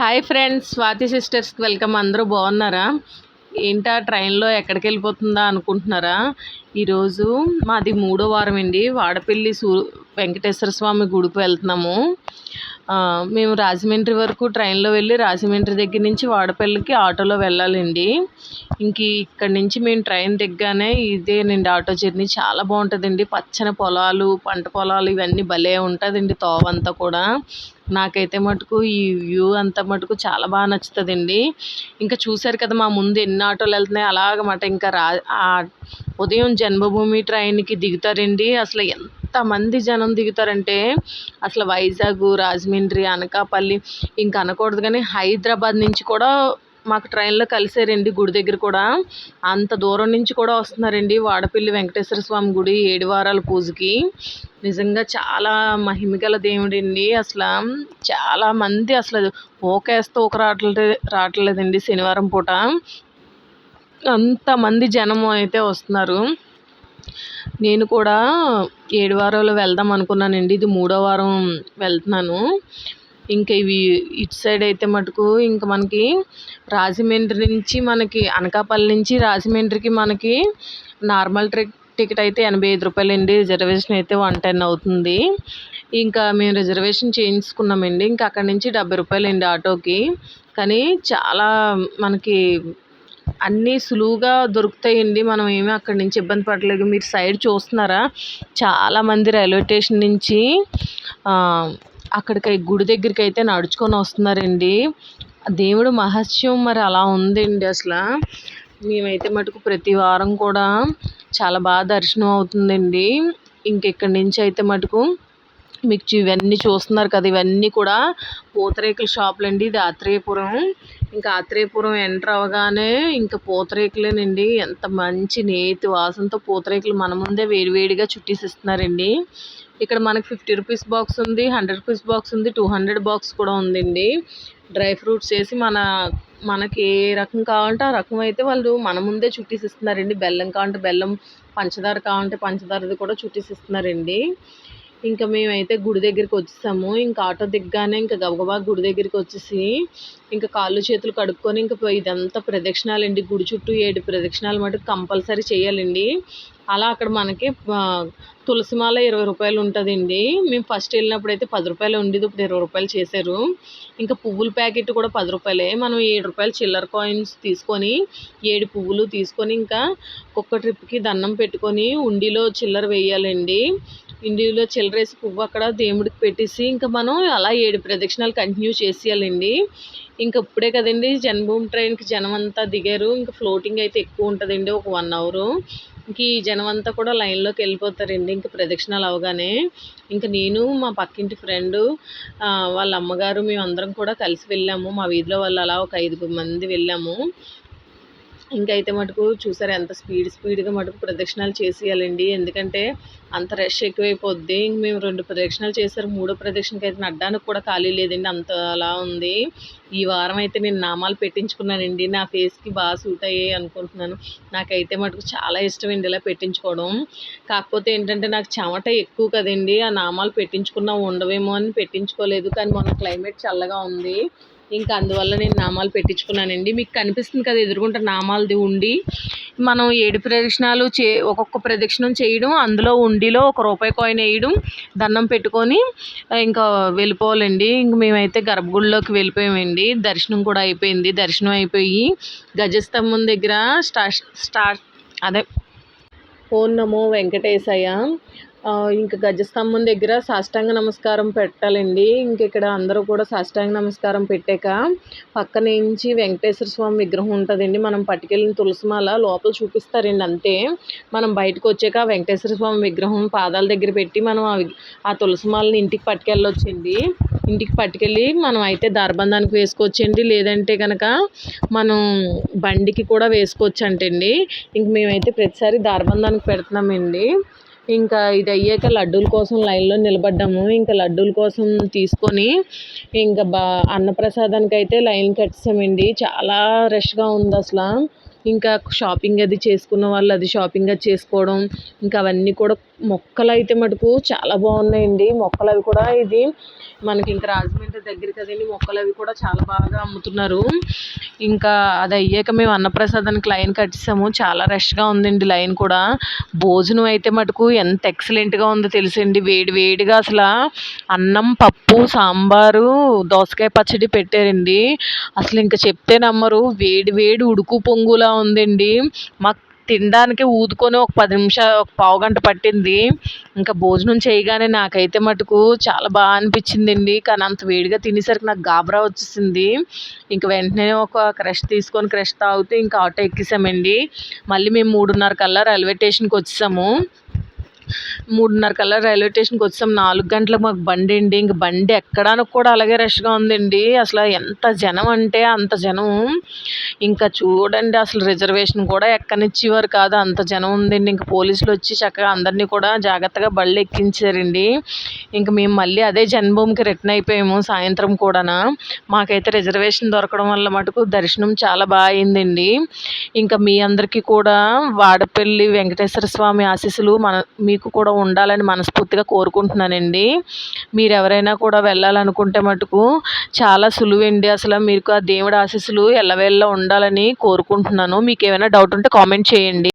Hi friends, Swathi సిస్టర్స్కి welcome. అందరూ బాగున్నారా? ఏంటా ట్రైన్లో ఎక్కడికి వెళ్ళిపోతుందా అనుకుంటున్నారా? ఈరోజు మాది 3వ వారం అండి. వాడపల్లి వెంకటేశ్వర స్వామి గుడికి వెళ్తున్నాము. మేము రాజమండ్రి వరకు ట్రైన్లో వెళ్ళి రాజమండ్రి దగ్గర నుంచి వాడపల్లికి ఆటోలో వెళ్ళాలండి. ఇక్కడి నుంచి మేము ట్రైన్ దిగ్గానే ఇదేనండి ఆటో జర్నీ. చాలా బాగుంటుందండి. పచ్చని పొలాలు, పంట పొలాలు ఇవన్నీ భలే ఉంటుందండి. తోవంతా కూడా నాకైతే మటుకు ఈ వ్యూ అంతా మటుకు చాలా బాగా నచ్చుతుందండి. ఇంకా చూశారు కదా మా ముందు ఎన్ని ఆటోలు వెళ్తున్నాయి అలాగమాట. ఇంకా ఉదయం జన్మభూమి ట్రైన్కి దిగుతారండి. అసలు ఎంతమంది జనం దిగుతారంటే అసలు వైజాగ్, రాజమండ్రి, అనకాపల్లి ఇంకా అనకూడదు కానీ హైదరాబాద్ నుంచి కూడా మాకు ట్రైన్లో కలిసారండి. గుడి దగ్గర కూడా అంత దూరం నుంచి కూడా వస్తున్నారండి. వాడపల్లి వెంకటేశ్వర స్వామి గుడి 7 వారాల పూజకి నిజంగా చాలా మహిమగల దేవుడండి. అసలు చాలామంది అసలు ఊకేస్తూ ఊక రావట్లేదండి. శనివారం పూట అంతమంది జనం అయితే వస్తున్నారు. నేను కూడా 7 వారాలు వెళ్దాం అనుకున్నానండి. ఇది 3వ వారం వెళ్తున్నాను. ఇంకా ఇటు సైడ్ అయితే మటుకు ఇంకా మనకి రాజమండ్రి నుంచి మనకి అనకాపల్లి నుంచి రాజమండ్రికి మనకి నార్మల్ టికెట్ అయితే 85 రూపాయలండి. రిజర్వేషన్ అయితే 110 అవుతుంది. ఇంకా మేము రిజర్వేషన్ చేయించుకున్నామండి. ఇంకా అక్కడి నుంచి 70 రూపాయలండి ఆటోకి. కానీ చాలా మనకి అన్నీ సులువుగా దొరుకుతాయండి. మనం ఏమీ అక్కడి నుంచి ఇబ్బంది పడలేదు. మీరు సైడ్ చూస్తున్నారా, చాలామంది రైల్వే స్టేషన్ నుంచి అక్కడికి గుడి దగ్గరికి అయితే నడుచుకొని వస్తున్నారండి. దేవుడు మహత్యం మరి అలా ఉందండి. అసలు మేమైతే మటుకు ప్రతి వారం కూడా చాలా బాగా దర్శనం అవుతుందండి. ఇక్కడి నుంచి అయితే మటుకు మీకు ఇవన్నీ చూస్తున్నారు కదా, ఇవన్నీ కూడా పూతరేకుల షాపులండి. ఇది ఆత్రేయపురం. ఇంకా ఆత్రేయపురం ఎంటర్ అవగానే ఇంకా పూతరేకులేనండి. ఎంత మంచి నేతి వాసనతో పూతరేకులు మన ముందే వేడివేడిగా చుట్టేసిస్తున్నారండి. ఇక్కడ మనకి 50 రూపీస్ బాక్స్ ఉంది, 100 రూపీస్ బాక్స్ ఉంది, 200 బాక్స్ కూడా ఉందండి. డ్రై ఫ్రూట్స్ వేసి మనకి ఏ రకం కావాలంటే ఆ రకం అయితే వాళ్ళు మన ముందే చుట్టేసిస్తున్నారండి. బెల్లం కావాలంటే బెల్లం, పంచదార కావాలంటే పంచదారది కూడా చుట్టేసిస్తున్నారండి. ఇంకా మేమైతే గుడి దగ్గరికి వచ్చేసాము. ఇంకా ఆటో దిగ్గానే ఇంకా గబగబా గుడి దగ్గరికి వచ్చేసి ఇంకా కాళ్ళు చేతులు కడుక్కొని ఇంకా ఇదంతా ప్రదక్షిణాలండి. గుడి చుట్టూ 7 ప్రదక్షిణాలు మటుకు కంపల్సరీ చేయాలండి. అలా అక్కడ మనకి తులసిమాల 20 రూపాయలు ఉంటుందండి. మేము ఫస్ట్ వెళ్ళినప్పుడు అయితే 10 రూపాయలు ఉండేది, ఇప్పుడు 20 రూపాయలు చేశారు. ఇంకా పువ్వుల ప్యాకెట్ కూడా 10 రూపాయలే. మనం 7 రూపాయలు చిల్లర కాయిన్స్ తీసుకొని 7 పువ్వులు తీసుకొని ఇంకా ఒక్క ట్రిప్కి దండం పెట్టుకొని ఉండిలో చిల్లర వేయాలండి. ఇండిలో చిల్లరేసి పువ్వు అక్కడ దేవుడికి పెట్టేసి ఇంకా మనం అలా 7 ప్రదక్షిణాలు కంటిన్యూ చేసేయాలండి. ఇంకా ఇప్పుడే కదండి జన్మభూమి ట్రైన్కి జనం అంతా దిగారు. ఇంకా ఫ్లోటింగ్ అయితే ఎక్కువ ఉంటుందండి, ఒక 1 అవరు. ఇంక ఈ జనం అంతా కూడా లైన్లోకి వెళ్ళిపోతారండి. ఇంకా ప్రదక్షిణాలు అవగానే ఇంకా నేను మా పక్కింటి ఫ్రెండు వాళ్ళ అమ్మగారు మేమందరం కూడా కలిసి వెళ్ళాము. మా వీధిలో వాళ్ళు అలా ఒక 5 మంది వెళ్ళాము. ఇంకైతే మటుకు చూసారు ఎంత స్పీడ్గా మటుకు ప్రదక్షిణాలు చేసేయాలండి. ఎందుకంటే అంత రష్ ఎక్కువైపోద్ది. మేము 2 ప్రదక్షిణాలు చేశారు. 3వ ప్రదక్షిణకి అయితే నడ్డానికి కూడా ఖాళీ లేదండి, అంత అలా ఉంది. ఈ వారం అయితే నేను నామాలు పెట్టించుకున్నానండి. నా ఫేస్కి బాగా సూట్ అయ్యాయి అనుకుంటున్నాను. నాకైతే మటుకు చాలా ఇష్టం అండి ఇలా పెట్టించుకోవడం. కాకపోతే ఏంటంటే నాకు చెమట ఎక్కువ కదండి, ఆ నామాలు పెట్టించుకున్నా ఉండవేమో అని పెట్టించుకోలేదు. కానీ మొన్న క్లైమేట్ చల్లగా ఉంది, ఇంకా అందువల్ల నేను నామాలు పెట్టించుకున్నానండి. మీకు కనిపిస్తుంది కదా ఎదురుగుంట నామాలది ఉండి. మనం 7 ప్రదక్షిణాలు ఒక్కొక్క ప్రదక్షిణం చేయడం, అందులో ఉండిలో 1 రూపాయి కాయిన్ వేయడం, దండం పెట్టుకొని ఇంకా వెళ్ళిపోవాలండి. ఇంక మేమైతే గర్భగుడిలోకి వెళ్ళిపోయామండి. దర్శనం కూడా అయిపోయింది. దర్శనం అయిపోయి గజస్తంభం దగ్గర అదే ఓం నమో వెంకటేశయ్య ఇంకా గజస్తంభం దగ్గర సాష్టాంగ నమస్కారం పెట్టాలండి. ఇక్కడ అందరూ కూడా సాష్టాంగ నమస్కారం పెట్టాక పక్క నుంచి వెంకటేశ్వర స్వామి విగ్రహం ఉంటుందండి. మనం పట్టుకెళ్ళిన తులసిమాల లోపల చూపిస్తారండి అంతే. మనం బయటకు వచ్చాక వెంకటేశ్వర స్వామి విగ్రహం పాదాల దగ్గర పెట్టి మనం ఆ తులసిమాలని ఇంటికి పట్టుకెళ్ళొచ్చండి. ఇంటికి పట్టుకెళ్ళి మనం అయితే దారబంధానికి వేసుకోవచ్చండి, లేదంటే కనుక మనం బండికి కూడా వేసుకోవచ్చు అంటండి. ఇంక మేమైతే ప్రతిసారి దారబంధానికి పెడుతున్నామండి. ఇంకా ఇది అయ్యాక లడ్డూల కోసం లైన్లో నిలబడ్డాము. ఇంకా లడ్డూల కోసం తీసుకొని ఇంకా అన్నప్రసాదానికి అయితే లైన్ కట్టేసామండి. చాలా రష్గా ఉంది అసలు. ఇంకా షాపింగ్ అది చేసుకున్న వాళ్ళు అది షాపింగ్ అది చేసుకోవడం, ఇంకా అవన్నీ కూడా మొక్కలు అయితే మటుకు చాలా బాగున్నాయండి. మొక్కలు అవి కూడా ఇది మనకి ఇంకా రాజమండ్రి దగ్గర కదండి, మొక్కలు అవి కూడా చాలా బాగా అమ్ముతున్నారు. ఇంకా అది అయ్యాక మేము అన్నప్రసాదానికి లైన్ కట్టేసాము. చాలా రష్గా ఉందండి లైన్ కూడా. భోజనం అయితే మటుకు ఎంత ఎక్సలెంట్గా ఉందో తెలుసండి. వేడి వేడిగా అసలు అన్నం, పప్పు, సాంబారు, దోసకాయ పచ్చడి పెట్టారండి. అసలు ఇంకా చెప్తే నమ్మరు, వేడి వేడి ఉడుకు పొంగులా ఉందండి. మాకు తినడానికి ఊదుకొని ఒక 10 నిమిషాలు, ఒక పావుగంట పట్టింది. ఇంకా భోజనం చేయగానే నాకైతే మటుకు చాలా బాగా అనిపించిందండి. కానీ అంత వేడిగా తినేసరికి నాకు గాబరా వచ్చేసింది. ఇంక వెంటనే ఒక క్రష్ తీసుకొని క్రష్ తాగుతూ ఇంకా ఆటో ఎక్కేసామండి. మళ్ళీ మేము 3:30 కల్లా రైల్వే స్టేషన్కి వచ్చేసాము. 3:30 కల్లా రైల్వే స్టేషన్కి వచ్చాం. 4 గంటలకు మాకు బండి అండి. ఇంక బండి ఎక్కడానికి కూడా అలాగే రష్గా ఉందండి. అసలు ఎంత జనం అంటే అంత జనం. ఇంకా చూడండి, అసలు రిజర్వేషన్ కూడా ఎక్కనిచ్చేవారు కాదు, అంత జనం ఉందండి. ఇంక పోలీసులు వచ్చి చక్కగా అందరినీ కూడా జాగ్రత్తగా బళ్ళు ఎక్కించారండి. ఇంక మేము మళ్ళీ అదే జన్మభూమికి రిటర్న్ అయిపోయాము సాయంత్రం కూడానా. మాకైతే రిజర్వేషన్ దొరకడం వల్ల మటుకు దర్శనం చాలా బాగా అయిందండి. ఇంకా మీ అందరికీ కూడా వాడపల్లి వెంకటేశ్వర స్వామి ఆశీస్సులు మీకు కూడా ఉండాలని మనస్ఫూర్తిగా కోరుకుంటున్నానండి. మీరు ఎవరైనా కూడా వెళ్ళాలనుకుంటే మటుకు చాలా సులువండి. అసలు మీకు ఆ దేవుడి ఆశీస్సులు ఎల్లవేళలా ఉండాలని కోరుకుంటున్నాను. మీకు ఏమైనా డౌట్ ఉంటే కామెంట్ చేయండి.